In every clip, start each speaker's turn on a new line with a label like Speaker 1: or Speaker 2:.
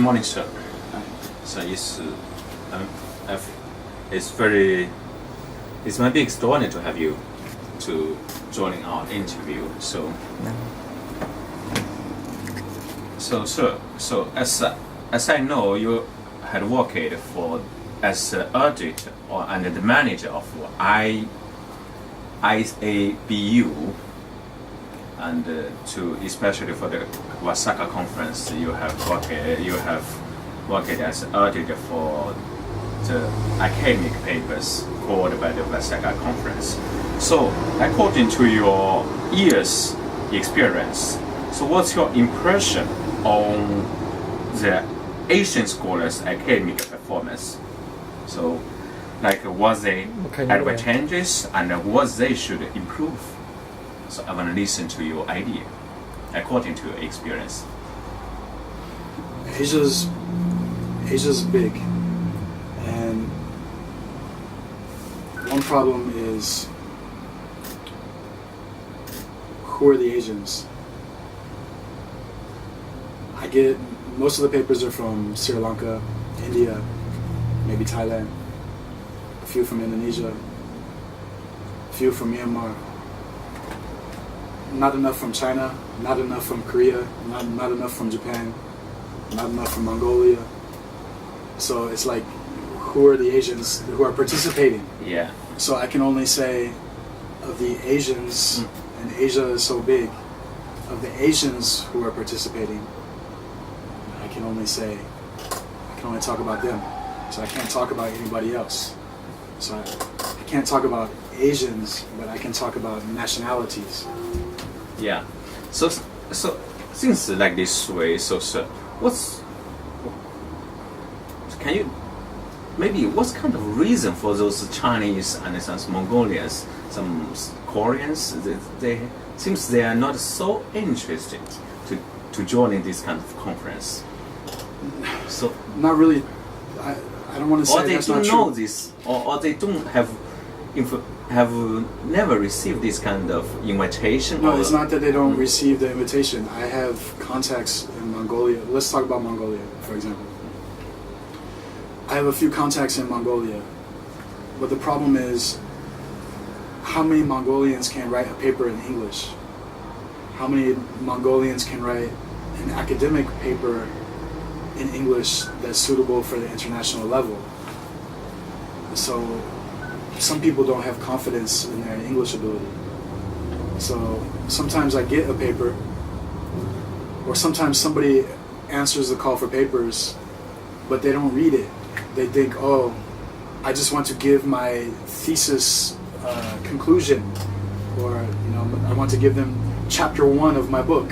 Speaker 1: morning, sir. So it's my big honor to have you to join our interview. So sir, as I know, you had worked as an auditor and the manager of IABU, and especially for the Vesak Conference, you have worked as an auditor for the academic papers called by the Vesak Conference. So, according to your years' experience, so what's your impression on the Asian scholars' academic performance? So, like, what they advantages and what they should improve? So, I want to listen to your idea, according to your experience.
Speaker 2: Asia's big, and one problem is, who are the Asians? I get most of the papers are from Sri Lanka, India, maybe Thailand, a few from Indonesia, a few from Myanmar, not enough from China, not enough from Korea, not enough from Japan, not enough from Mongolia. So it's like, who are the Asians who are participating?
Speaker 1: Yeah.
Speaker 2: So I can only say, of the Asians, and Asia is so big, of the Asians who are participating, I can only talk about them. So I can't talk about anybody else. So I can't talk about Asians, but I can talk about nationalities.
Speaker 1: Yeah. So since like this way, so what's kind of reason for those Chinese and some Mongolians, some Koreans, they seems they are not so interested to join in this kind of conference? So
Speaker 2: not really. I don't want to say that's not true. Or they don't know
Speaker 1: this, or they don't have never received this kind of invitation.
Speaker 2: No, it's not that they don't receive the invitation. I have contacts in Mongolia. Let's talk about Mongolia, for example. I have a few contacts in Mongolia, but the problem is, how many Mongolians can write a paper in English? How many Mongolians can write an academic paper in English that's suitable for the international level? So some people don't have confidence in their English ability. So sometimes I get a paper, or sometimes somebody answers the call for papers, but they don't read it. They think, oh, I just want to give my thesis conclusion, or I want to give them chapter 1 of my book.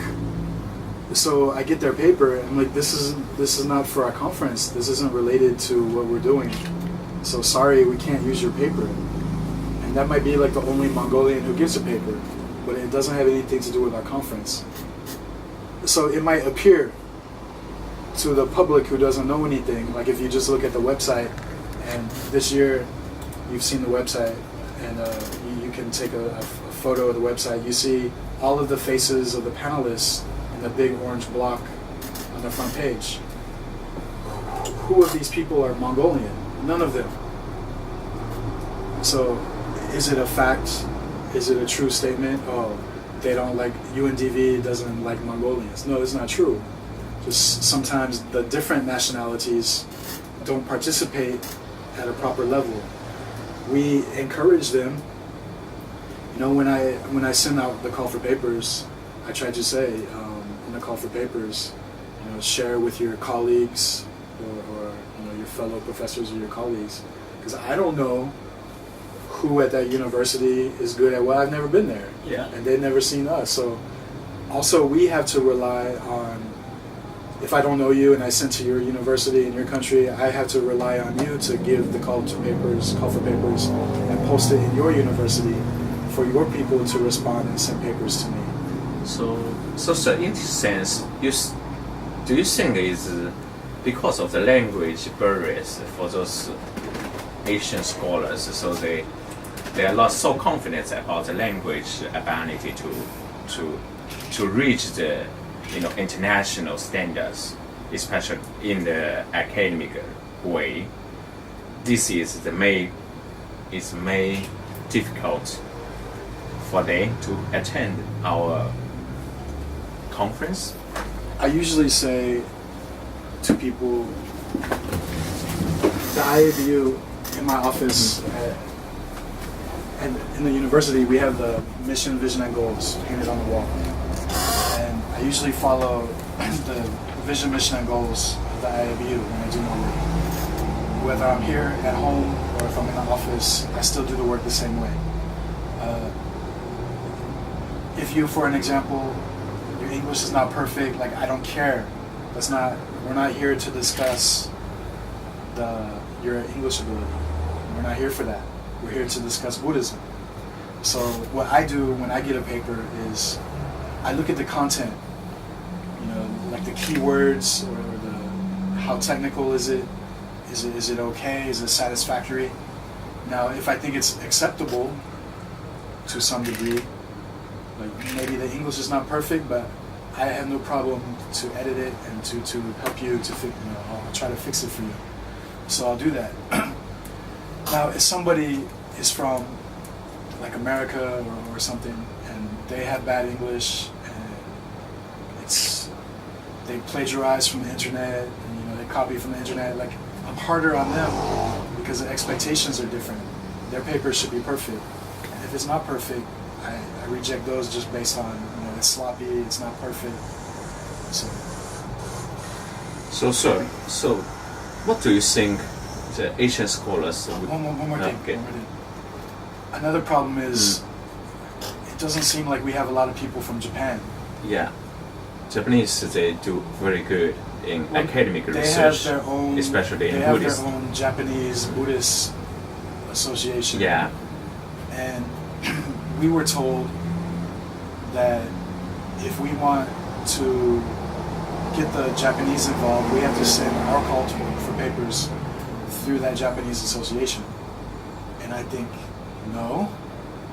Speaker 2: So I get their paper, and I'm like, this is not for our conference. This isn't related to what we're doing. So sorry, we can't use your paper. And that might be like the only Mongolian who gives a paper, but it doesn't have anything to do with our conference. So it might appear to the public who doesn't know anything, like if you just look at the website, and this year you've seen the website, and you can take a photo of the website. You see all of the faces of the panelists in the big orange block on the front page. Who of these people are Mongolian? None of them. So is it a fact? Is it a true statement? Oh, they don't like, UNDV doesn't like Mongolians. No, it's not true. Just sometimes the different nationalities don't participate at a proper level. We encourage them. When I send out the call for papers, I try to say in the call for papers, share with your colleagues or your fellow professors or your colleagues, because I don't know who at that university is good at what. I've never been there, and they've never seen us. So also we have to rely on, if I don't know you and I send to your university in your country, I have to rely on you to give the call for papers, and post it in your university for your people to respond and send papers to me.
Speaker 1: So in this sense, do you think it's because of the language barriers for those Asian scholars, so they are not so confident about the language ability to reach the international standards? especially in the academic way, this is the main difficult for them to attend our conference.
Speaker 2: I usually say to people, the IABU in my office and in the university, we have the mission, vision, and goals painted on the wall. And I usually follow the vision, mission, and goals of the IABU when I do my work. Whether I'm here at home or if I'm in the office, I still do the work the same way. If you, for an example, your English is not perfect, like I don't care. We're not here to discuss your English ability. We're not here for that. We're here to discuss Buddhism. So what I do when I get a paper is I look at the content, like the keywords or how technical is it? Is it okay? Is it satisfactory? Now, if I think it's acceptable to some degree, like maybe the English is not perfect, but I have no problem to edit it and to help you to fix. I'll try to fix it for you. So I'll do that. Now, if somebody is from like America or something, and they have bad English, and they plagiarize from the internet, and they copy from the internet, like I'm harder on them because the expectations are different. Their paper should be perfect, and if it's not perfect, I reject those just based on it's sloppy, it's not perfect.
Speaker 1: So what do you think the Asian scholars?
Speaker 2: One more thing.
Speaker 1: Okay.
Speaker 2: One more thing. Another problem is it doesn't seem like we have a lot of people from Japan.
Speaker 1: Yeah, Japanese, they do very good in academic
Speaker 2: they
Speaker 1: research,
Speaker 2: have their own,
Speaker 1: especially in
Speaker 2: they have
Speaker 1: Buddhism.
Speaker 2: their own Japanese Buddhist Association.
Speaker 1: Yeah.
Speaker 2: And we were told that if we want to get the Japanese involved, we have to send our call for papers through that Japanese association. And I think, no,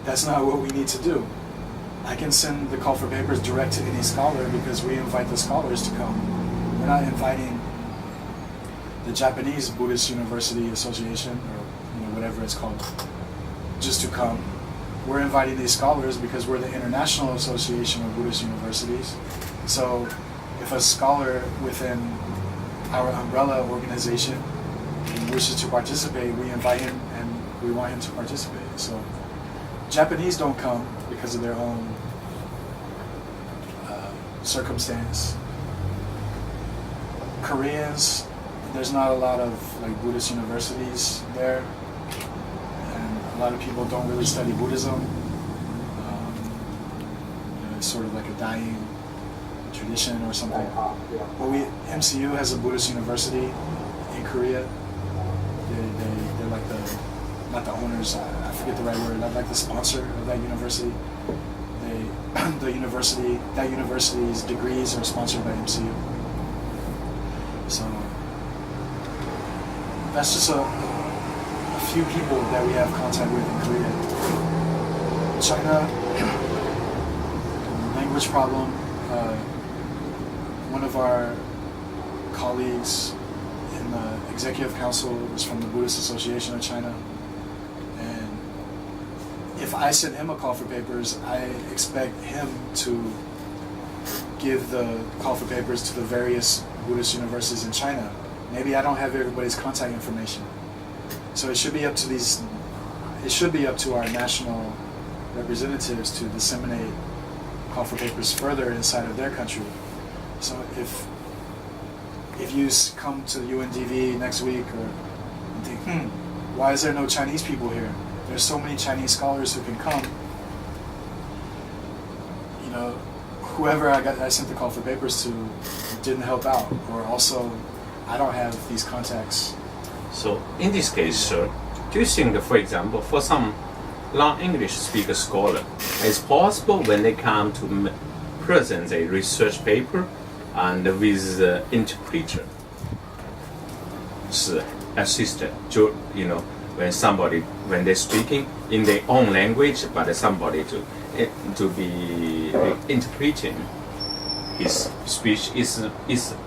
Speaker 2: that's not what we need to do. I can send the call for papers direct to any scholar because we invite the scholars to come. We're not inviting the Japanese Buddhist University Association, or whatever it's called, just to come. We're inviting these scholars because we're the International Association of Buddhist Universities. So if a scholar within our umbrella organization wishes to participate, we invite him and we want him to participate. So Japanese don't come because of their own circumstance. Koreans, there's not a lot of Buddhist universities there, and a lot of people don't really study Buddhism. It's sort of like a dying tradition or something. But MCU has a Buddhist university in Korea. They're like not the owners, I forget the right word, like the sponsor of that university. That university's degrees are sponsored by MCU. So that's just a few people that we have contact with in Korea. China, language problem. One of our colleagues in the executive council is from the Buddhist Association of China. And if I send him a call for papers, I expect him to give the call for papers to the various Buddhist universities in China. Maybe I don't have everybody's contact information. So it should be up to our national representatives to disseminate call for papers further inside of their country. So if you come to UNDV next week and think, why is there no Chinese people here? There's so many Chinese scholars who can come. Whoever I sent the call for papers to didn't help out, or also I don't have these contacts.
Speaker 1: So in this case, sir, do you think, for example, for some non-English speaker scholar, it's possible when they come to present a research paper and with the interpreter, assistant, when they're speaking in their own language, but somebody to be interpreting. his speech is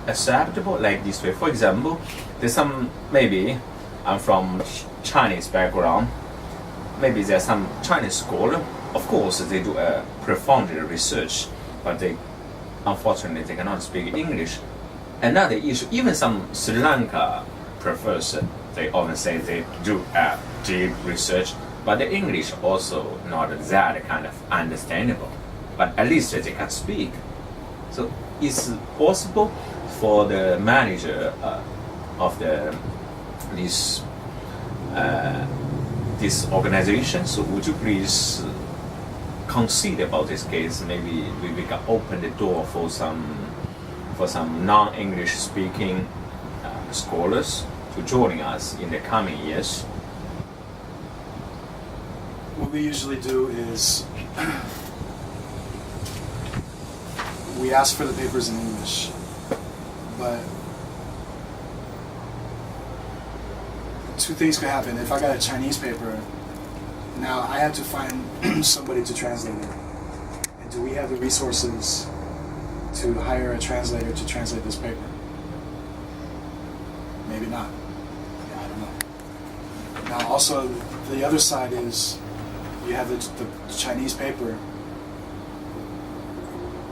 Speaker 1: acceptable like this way. For example, there's some, maybe I'm from Chinese background, maybe there's some Chinese scholar, of course they do a profound research, but they unfortunately they cannot speak English. Another issue, even some Sri Lanka professor, they often say they do deep research, but the English also not that kind of understandable, but at least they can speak. So it's possible for the manager of this organization. So would you please consider about this case? Maybe we can open the door for some non-English speaking scholars to join us in the coming years.
Speaker 2: What we usually do is we ask for the papers in English, but two things could happen. If I got a Chinese paper, now I have to find somebody to translate it. And do we have the resources to hire a translator to translate this paper? Maybe not. Yeah, I don't know. Now also, the other side is you have the Chinese paper.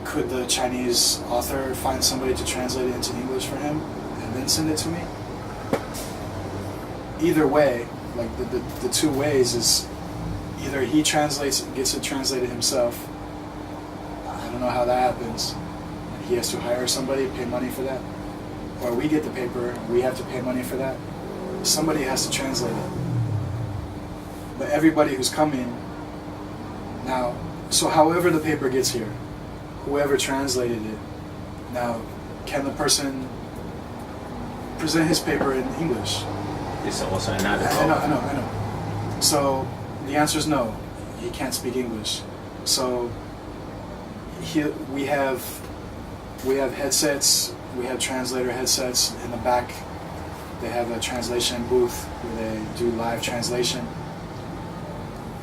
Speaker 2: Could the Chinese author find somebody to translate it into English for him and then send it to me? Either way, like the two ways is either he gets it translated himself. I don't know how that happens. He has to hire somebody, pay money for that. Or we get the paper, we have to pay money for that. Somebody has to translate it. But everybody who's coming now, so however the paper gets here, whoever translated it, now can the person present his paper in English?
Speaker 1: It's also another
Speaker 2: I know. So the answer is no. He can't speak English. So we have headsets. We have translator headsets in the back. They have a translation booth where they do live translation.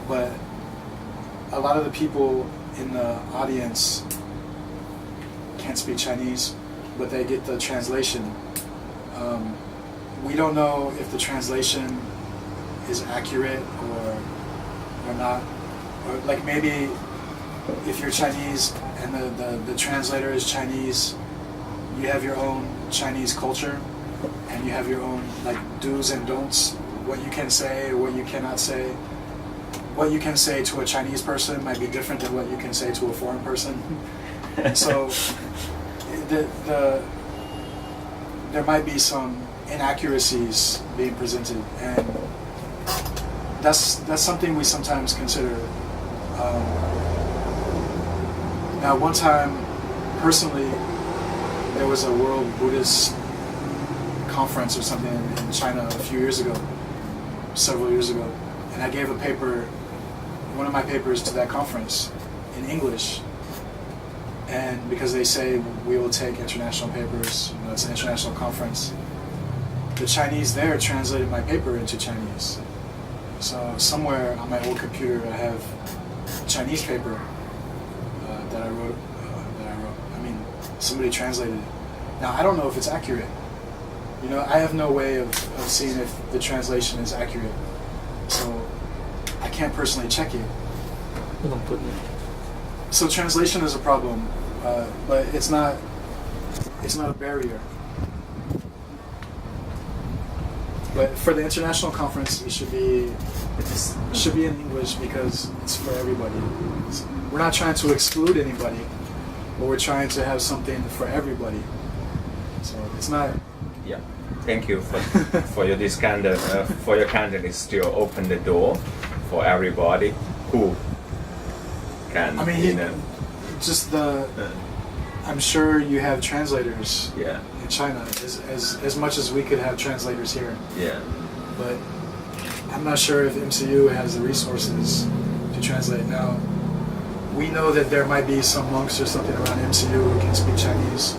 Speaker 2: But a lot of the people in the audience can't speak Chinese, but they get the translation. We don't know if the translation is accurate or not. Or like maybe if you're Chinese and the translator is Chinese, you have your own Chinese culture and you have your own like do's and don'ts, what you can say, what you cannot say. What you can say to a Chinese person might be different than what you can say to a foreign person. So there might be some inaccuracies being presented, and that's something we sometimes consider. Now, one time, personally, there was a World Buddhist Conference or something in China a few years ago, several years ago, and I gave a paper, one of my papers to that conference in English. And because they say we will take international papers, you know, it's an international conference, the Chinese there translated my paper into Chinese. So somewhere on my old computer I have Chinese paper that I wrote. I mean, somebody translated it. Now I don't know if it's accurate. You know, I have no way of seeing if the translation is accurate. So I can't personally check it. So translation is a problem, but it's not a barrier. But for the international conference, it should be in English because it's for everybody. We're not trying to exclude anybody, but we're trying to have something for everybody. So it's not.
Speaker 1: Yeah. Thank you for your this kind of for your kindness still open the door for everybody who can.
Speaker 2: I mean, I'm sure you have translators in China as much as we could have translators here.
Speaker 1: Yeah.
Speaker 2: But I'm not sure if MCU has the resources to translate. Now, we know that there might be some monks or something around MCU who can speak Chinese,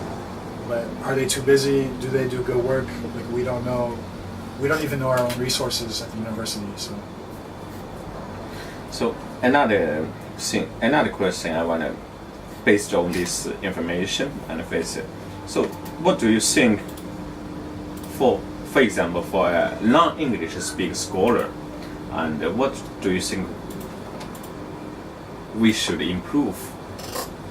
Speaker 2: but are they too busy? Do they do good work? Like, we don't know. We don't even know our own resources at the university. So
Speaker 1: another question I want to based on this information and face it. So, what do you think? For example, for a non-English speaking scholar, and what do you think we should improve?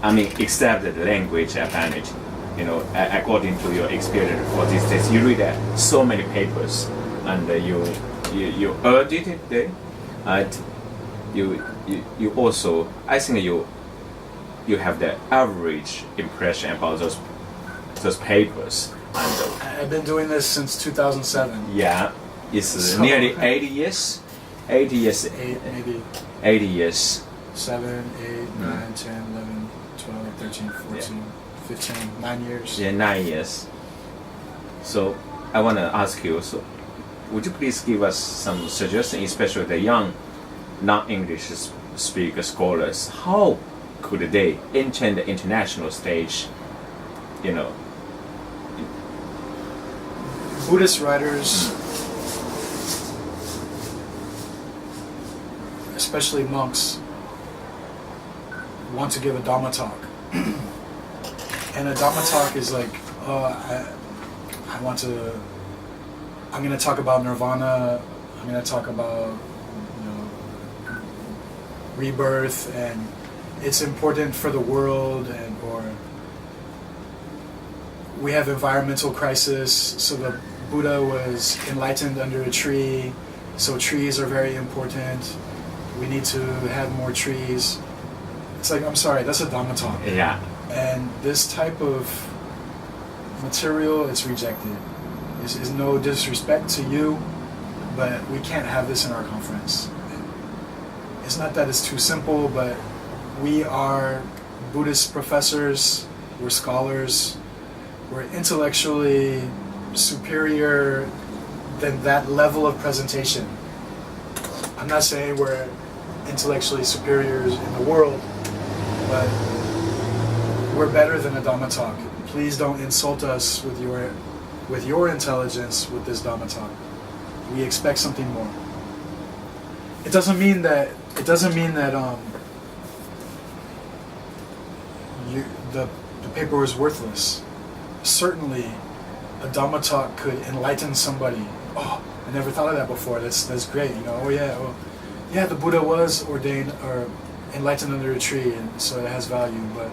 Speaker 1: I mean, except the language advantage, you know, according to your experience for these days, you read so many papers, and you edited it, and you also, I think you have the average impression about those papers. And
Speaker 2: I've been doing this since 2007.
Speaker 1: yeah, it's nearly 80 years. 80 years.
Speaker 2: 8, maybe.
Speaker 1: 80 years.
Speaker 2: 7, 8, 9, 10, 11, 12, 13, 14, 15, 9 years.
Speaker 1: Yeah, 9 years. So I want to ask you, so would you please give us some suggestions, especially the young non-English speaker scholars, how could they enter the international stage, you know?
Speaker 2: Buddhist writers, especially monks, want to give a Dhamma talk. And a Dhamma talk is like, I'm going to talk about nirvana, I'm going to talk about, you know, rebirth, and it's important for the world, or we have environmental crisis, so the Buddha was enlightened under a tree, so trees are very important. We need to have more trees. It's like, I'm sorry, that's a Dhamma talk.
Speaker 1: Yeah.
Speaker 2: And this type of material, it's rejected. This is no disrespect to you, but we can't have this in our conference. It's not that it's too simple, but we are Buddhist professors, we're scholars, we're intellectually superior than that level of presentation. I'm not saying we're intellectually superior in the world, but we're better than a Dhamma talk. Please don't insult us with your intelligence with this Dhamma talk. We expect something more. It doesn't mean that the paper was worthless. Certainly, a Dhamma talk could enlighten somebody. Oh, I never thought of that before. That's great. You know. Yeah, the Buddha was ordained or enlightened under a tree, and so it has value. But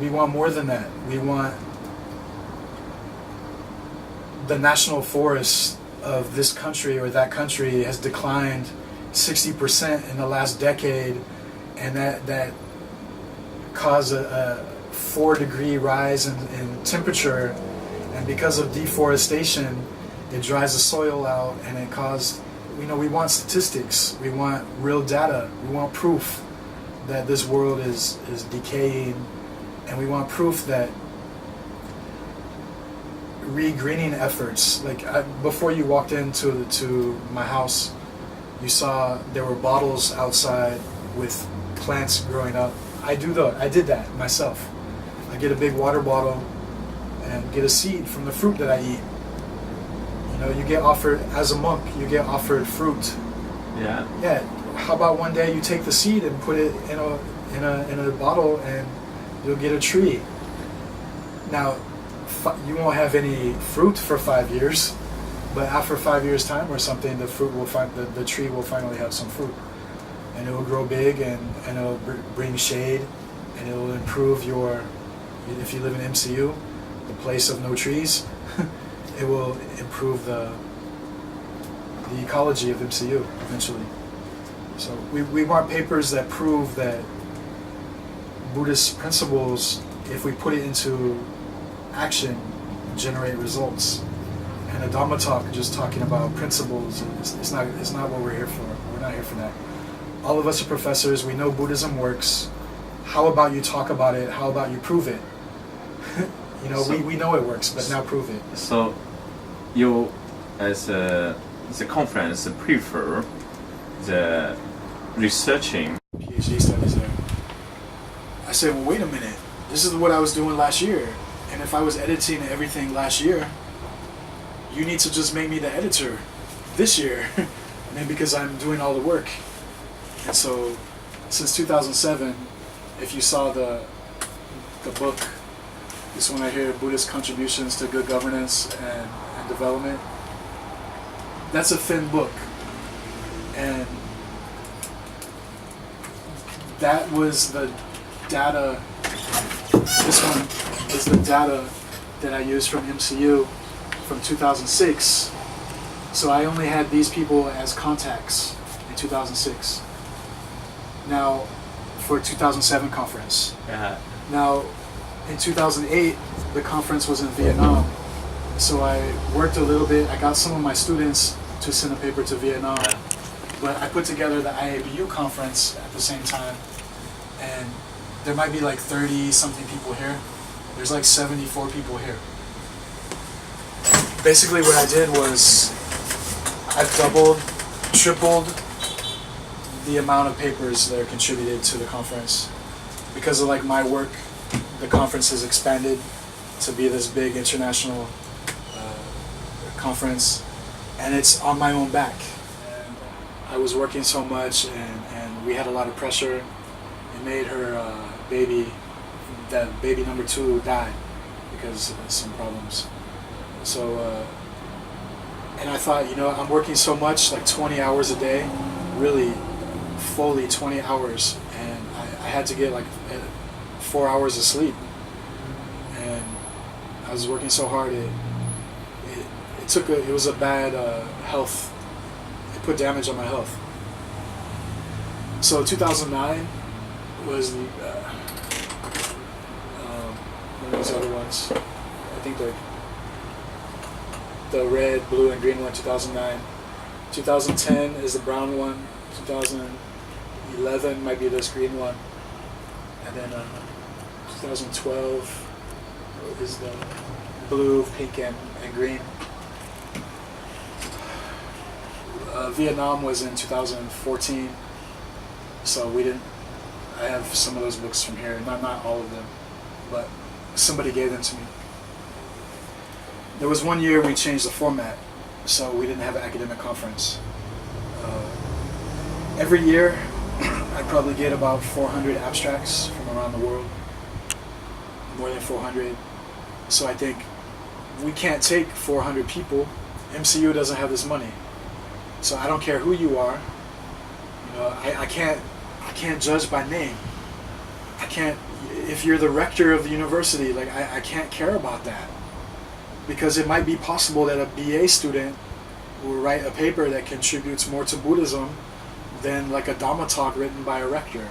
Speaker 2: we want more than that. We want the national forest of this country or that country has declined 60% in the last decade, and that caused a 4-degree rise in temperature, and because of deforestation, it dries the soil out, and it caused, we want statistics, we want real data, we want proof that this world is decaying, and we want proof that re-greening efforts, like before you walked into my house, you saw there were bottles outside with plants growing up. I did that myself. I get a big water bottle and get a seed from the fruit that I eat. You get offered, as a monk, you get offered fruit.
Speaker 1: Yeah.
Speaker 2: Yeah. How about one day you take the seed and put it in a bottle, and you'll get a tree. Now, you won't have any fruit for 5 years, but after 5 years' time or something, the tree will finally have some fruit, and it will grow big, and it will bring shade, and it will improve if you live in MCU, the place of no trees, it will improve the ecology of MCU eventually. So we want papers that prove that Buddhist principles, if we put it into action, generate results. And a Dhamma talk just talking about principles, it's not what we're here for. We're not here for that. All of us are professors. We know Buddhism works. How about you talk about it? How about you prove it? We know it works, but now prove it.
Speaker 1: So, you, as the conference, prefer the researching
Speaker 2: PhD studies there. I said, well, wait a minute. This is what I was doing last year. And if I was editing everything last year, you need to just make me the editor this year. Because I'm doing all the work. And so, since 2007, if you saw the book, this one right here, Buddhist Contributions to Good Governance and Development, that's a thin book. And that was the data, this one is the data that I used from MCU from 2006. So I only had these people as contacts in 2006. Now, for 2007 conference. Now, in 2008, the conference was in Vietnam. So I worked a little bit. I got some of my students to send a paper to Vietnam. But I put together the IABU conference at the same time. And there might be like 30 something people here. There's like 74 people here. Basically what I did was I've doubled, tripled the amount of papers that are contributed to the conference. Because of like my work, the conference has expanded to be this big international conference, and it's on my own back. And I was working so much, and we had a lot of pressure. It made her baby number 2 die because of some problems. So, and I thought, I'm working so much, like 20 hours a day, really fully 20 hours, and I had to get like 4 hours of sleep. And I was working so hard, it was a bad health, it put damage on my health. So 2009 was the, one of these other ones, I think the red, blue, and green one, 2009. 2010 is the brown one. 2011 might be this green one. And then 2012 is the blue, pink, and green. Vietnam was in 2014, so I have some of those books from here, not all of them, but somebody gave them to me. There was one year we changed the format, so we didn't have an academic conference. Every year, I probably get about 400 abstracts from around the world, more than 400. So I think we can't take 400 people. MCU doesn't have this money, so I don't care who you are. I can't judge by name. I can't. If you're the rector of the university, like I can't care about that. Because it might be possible that a BA student will write a paper that contributes more to Buddhism than like a Dhamma talk written by a rector.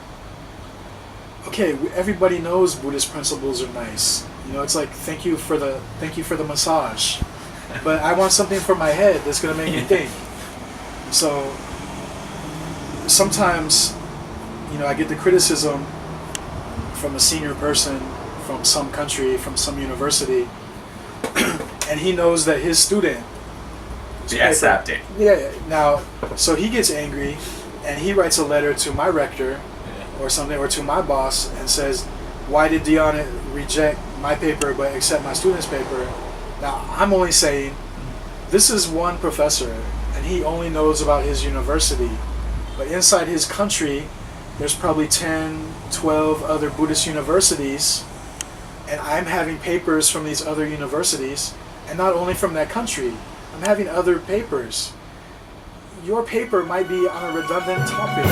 Speaker 2: Okay, everybody knows Buddhist principles are nice. It's like thank you for the massage, but I want something for my head that's gonna make me think. So sometimes, I get the criticism from a senior person from some country, from some university. And he knows that his student
Speaker 1: be accepted.
Speaker 2: Yeah. Now, so he gets angry, and he writes a letter to my rector, or something, or to my boss, and says, "Why did Dion reject my paper but accept my student's paper?" Now, I'm only saying, this is one professor, and he only knows about his university. But inside his country, there's probably 10, 12 other Buddhist universities, and I'm having papers from these other universities. And not only from that country, I'm having other papers. Your paper might be on a redundant topic.